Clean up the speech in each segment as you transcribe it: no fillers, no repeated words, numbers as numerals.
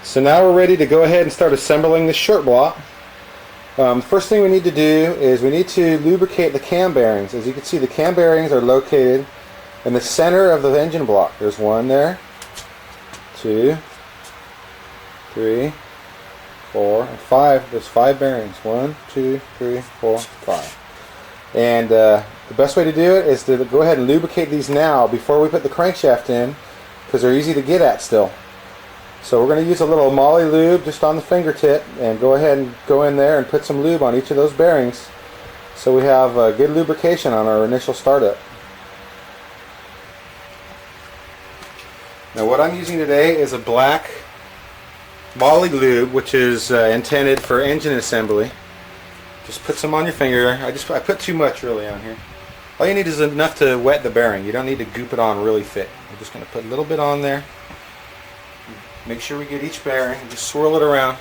So now we're ready to go ahead and start assembling this shirt block. The first thing we need to do is we need to lubricate the cam bearings. As you can see, the cam bearings are located in the center of the engine block. There's one there, 2, 3, 4, and 5. There's 5 bearings. 1, 2, 3, 4, 5. And the best way to do it is to go ahead and lubricate these now before we put the crankshaft in, because they're easy to get at still. So we're going to use a little Molly lube just on the fingertip and go ahead and go in there and put some lube on each of those bearings so we have good lubrication on our initial startup. Now what I'm using today is a black Molly lube, which is intended for engine assembly. Just put some on your finger. I put too much really on here. All you need is enough to wet the bearing. You don't need to goop it on really thick. I'm just going to put a little bit on there. Make sure we get each bearing and just swirl it around.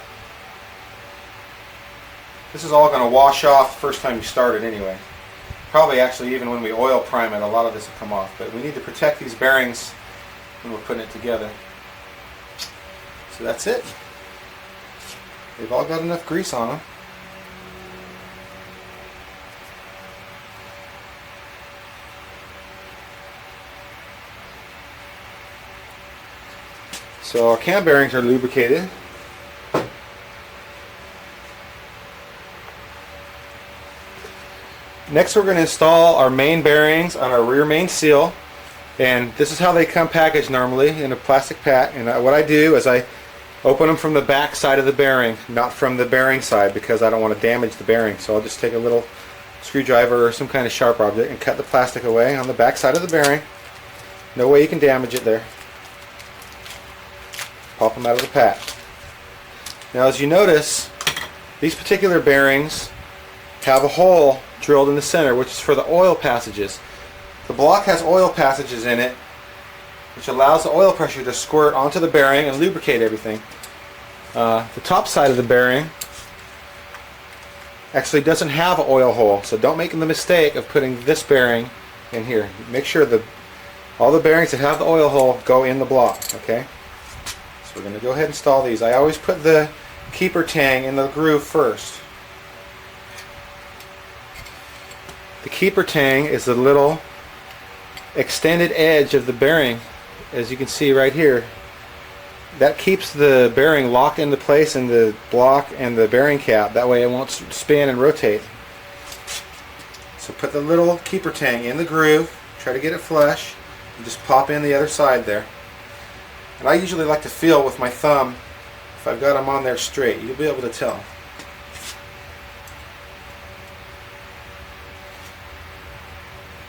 This is all going to wash off the first time you start it anyway. Probably actually even when we oil prime it, a lot of this will come off. But we need to protect these bearings when we're putting it together. So that's it. They've all got enough grease on them. So our cam bearings are lubricated. Next we're going to install our main bearings on our rear main seal, and this is how they come packaged normally in a plastic pack. And what I do is I open them from the back side of the bearing, not from the bearing side, because I don't want to damage the bearing. So I'll just take a little screwdriver or some kind of sharp object and cut the plastic away on the back side of the bearing. No way you can damage it there. Pop them out of the pack. Now as you notice, these particular bearings have a hole drilled in the center, which is for the oil passages. The block has oil passages in it, which allows the oil pressure to squirt onto the bearing and lubricate everything. The top side of the bearing actually doesn't have an oil hole, so don't make the mistake of putting this bearing in here. Make sure that all the bearings that have the oil hole go in the block, okay? So we're going to go ahead and install these. I always put the keeper tang in the groove first. The keeper tang is the little extended edge of the bearing, as you can see right here. That keeps the bearing locked into place in the block and the bearing cap. That way it won't spin and rotate. So put the little keeper tang in the groove, try to get it flush, and just pop in the other side there. And I usually like to feel with my thumb if I've got them on there straight. You'll be able to tell.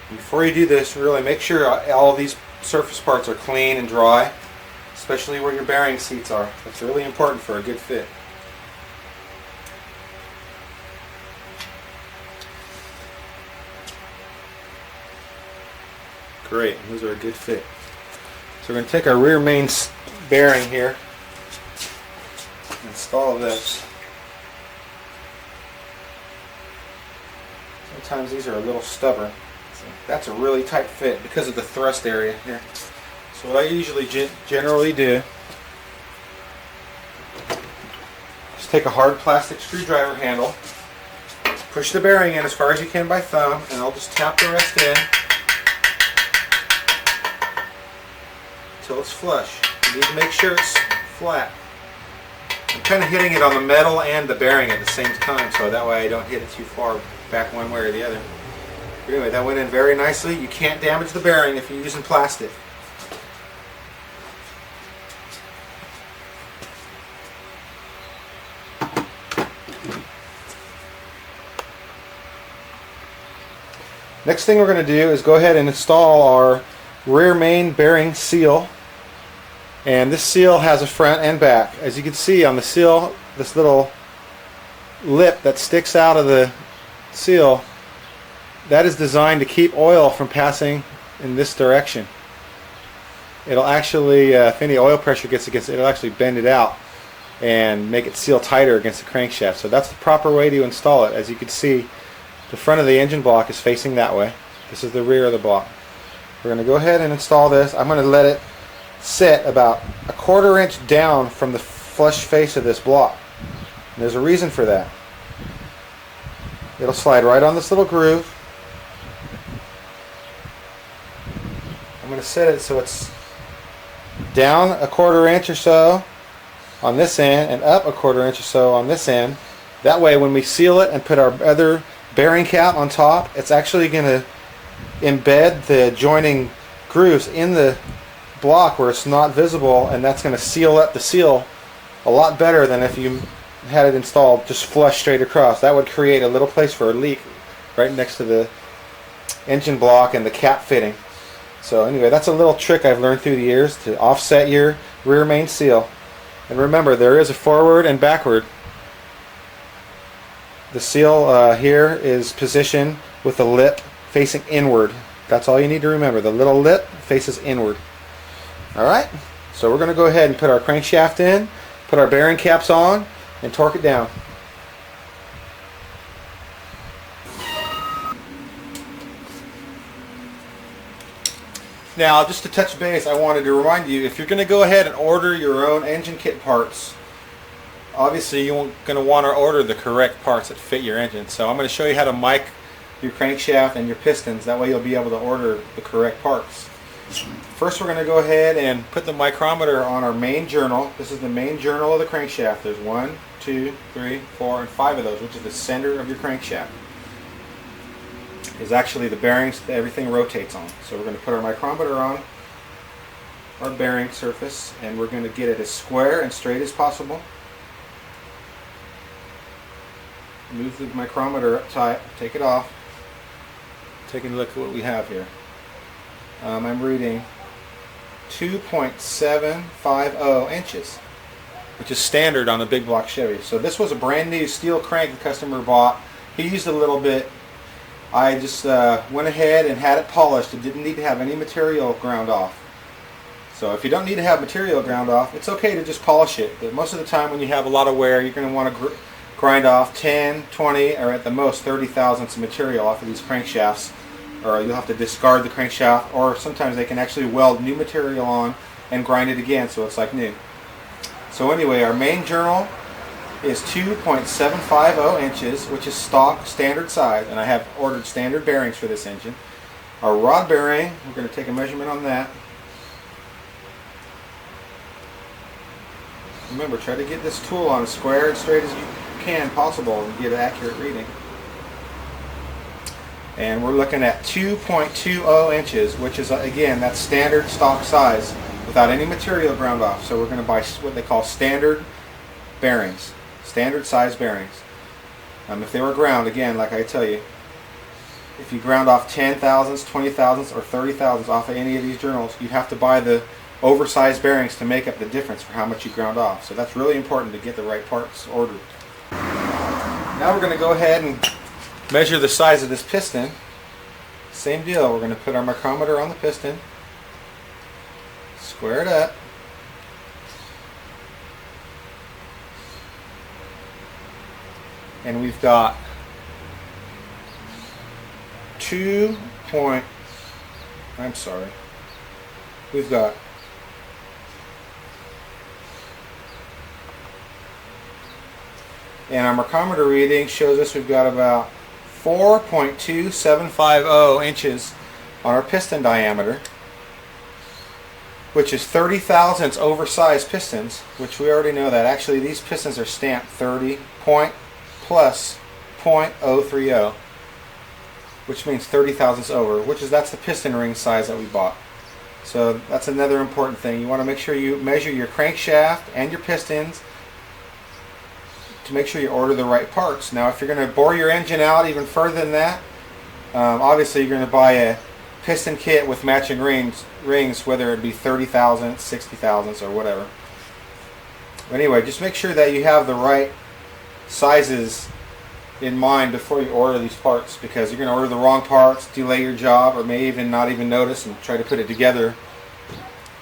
And before you do this, really make sure all these surface parts are clean and dry, especially where your bearing seats are. That's really important for a good fit. Great, those are a good fit. So we're going to take our rear main bearing here and install this. Sometimes these are a little stubborn. So that's a really tight fit because of the thrust area here. So what I usually generally do is take a hard plastic screwdriver handle, push the bearing in as far as you can by thumb, and I'll just tap the rest in until it's flush. You need to make sure it's flat. I'm kind of hitting it on the metal and the bearing at the same time, so that way I don't hit it too far back one way or the other. But anyway, that went in very nicely. You can't damage the bearing if you're using plastic. Next thing we're going to do is go ahead and install our rear main bearing seal. And this seal has a front and back. As you can see on the seal, this little lip that sticks out of the seal, that is designed to keep oil from passing in this direction. It'll actually, if any oil pressure gets against it, it'll actually bend it out and make it seal tighter against the crankshaft. So that's the proper way to install it. As you can see, the front of the engine block is facing that way. This is the rear of the block. We're going to go ahead and install this. I'm going to let it sit about a 1/4 inch down from the flush face of this block. And there's a reason for that. It'll slide right on this little groove. I'm going to set it so it's down a 1/4 inch or so on this end and up a 1/4 inch or so on this end. That way when we seal it and put our other bearing cap on top, it's actually going to embed the joining grooves in the block where it's not visible, and that's going to seal up the seal a lot better than if you had it installed just flush straight across. That would create a little place for a leak right next to the engine block and the cap fitting. So anyway, that's a little trick I've learned through the years to offset your rear main seal. And remember, there is a forward and backward. The seal here is positioned with the lip facing inward. That's all you need to remember. The little lip faces inward. Alright, so we're going to go ahead and put our crankshaft in, put our bearing caps on, and torque it down. Now, just to touch base, I wanted to remind you, if you're going to go ahead and order your own engine kit parts, obviously you're going to want to order the correct parts that fit your engine. So I'm going to show you how to mic your crankshaft and your pistons. That way you'll be able to order the correct parts. First, we're going to go ahead and put the micrometer on our main journal. This is the main journal of the crankshaft. There's 1, 2, 3, 4, and 5 of those, which is the center of your crankshaft. Is actually the bearings that everything rotates on. So we're going to put our micrometer on our bearing surface, and we're going to get it as square and straight as possible. Move the micrometer up tight, take it off. Taking a look at what we have here. I'm reading 2.750 inches, which is standard on a big block Chevy. So this was a brand new steel crank the customer bought. He used a little bit. I just went ahead and had it polished. It didn't need to have any material ground off. So if you don't need to have material ground off, it's okay to just polish it. But most of the time when you have a lot of wear, you're going to want to grind off 10, 20, or at the most 30 thousandths of material off of these crankshafts. Or you'll have to discard the crankshaft, or sometimes they can actually weld new material on and grind it again so it's like new. So anyway, our main journal is 2.750 inches, which is stock standard size, and I have ordered standard bearings for this engine. Our rod bearing, we're going to take a measurement on that. Remember, try to get this tool on as square and straight as you can possible and get an accurate reading. And we're looking at 2.20 inches, which is, again, that's standard stock size without any material ground off. So we're going to buy what they call standard bearings. Standard size bearings. If they were ground, again, like I tell you, if you ground off 10 thousandths, 20 thousandths, or 30 thousandths off of any of these journals, you'd have to buy the oversized bearings to make up the difference for how much you ground off. So that's really important to get the right parts ordered. Now we're going to go ahead and measure the size of this piston. Same deal. We're going to put our micrometer on the piston, square it up, and we've got 2 point, I'm sorry, we've got and our micrometer reading shows us we've got about 4.2750 inches on our piston diameter, which is 30 thousandths oversized pistons, which we already know that. Actually, these pistons are stamped 30 point plus 0.030, which means 30 thousandths over, that's the piston ring size that we bought. So that's another important thing. You want to make sure you measure your crankshaft and your pistons to make sure you order the right parts. Now, if you're going to bore your engine out even further than that, obviously you're going to buy a piston kit with matching rings, whether it be 30 thousandths, 60 thousandths, or whatever. Anyway, just make sure that you have the right sizes in mind before you order these parts, because you're going to order the wrong parts, delay your job, or may even not even notice and try to put it together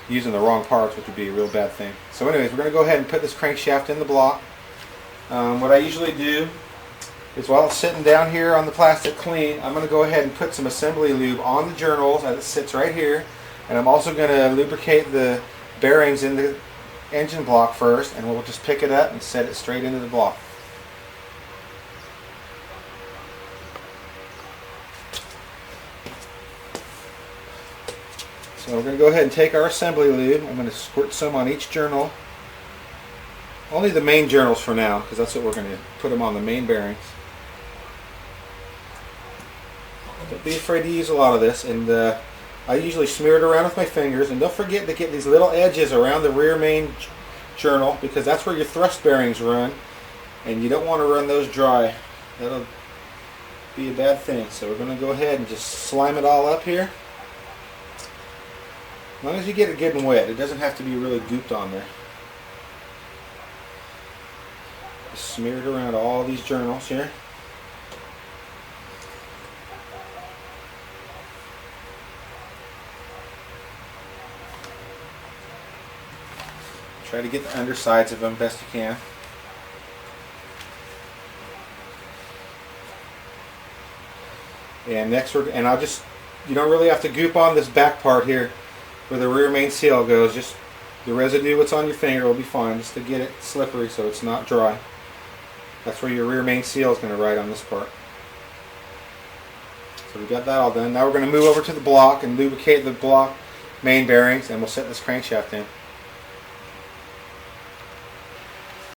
using the wrong parts, which would be a real bad thing. So anyways, we're going to go ahead and put this crankshaft in the block. What I usually do is, while it's sitting down here on the plastic clean, I'm going to go ahead and put some assembly lube on the journals as it sits right here, and I'm also going to lubricate the bearings in the engine block first, and we'll just pick it up and set it straight into the block. So we're going to go ahead and take our assembly lube. I'm going to squirt some on each journal. Only the main journals for now, because that's what we're going to put them on, the main bearings. Don't be afraid to use a lot of this, and I usually smear it around with my fingers. And don't forget to get these little edges around the rear main journal, because that's where your thrust bearings run, and you don't want to run those dry. That'll be a bad thing. So we're going to go ahead and just slime it all up here. As long as you get it good and wet, it doesn't have to be really gooped on there. Just smear it around all these journals here. Try to get the undersides of them best you can. And next you don't really have to goop on this back part here where the rear main seal goes. Just the residue that's on your finger will be fine, just to get it slippery so it's not dry. That's where your rear main seal is going to ride on this part. So we got that all done. Now we're going to move over to the block and lubricate the block main bearings, and we'll set this crankshaft in.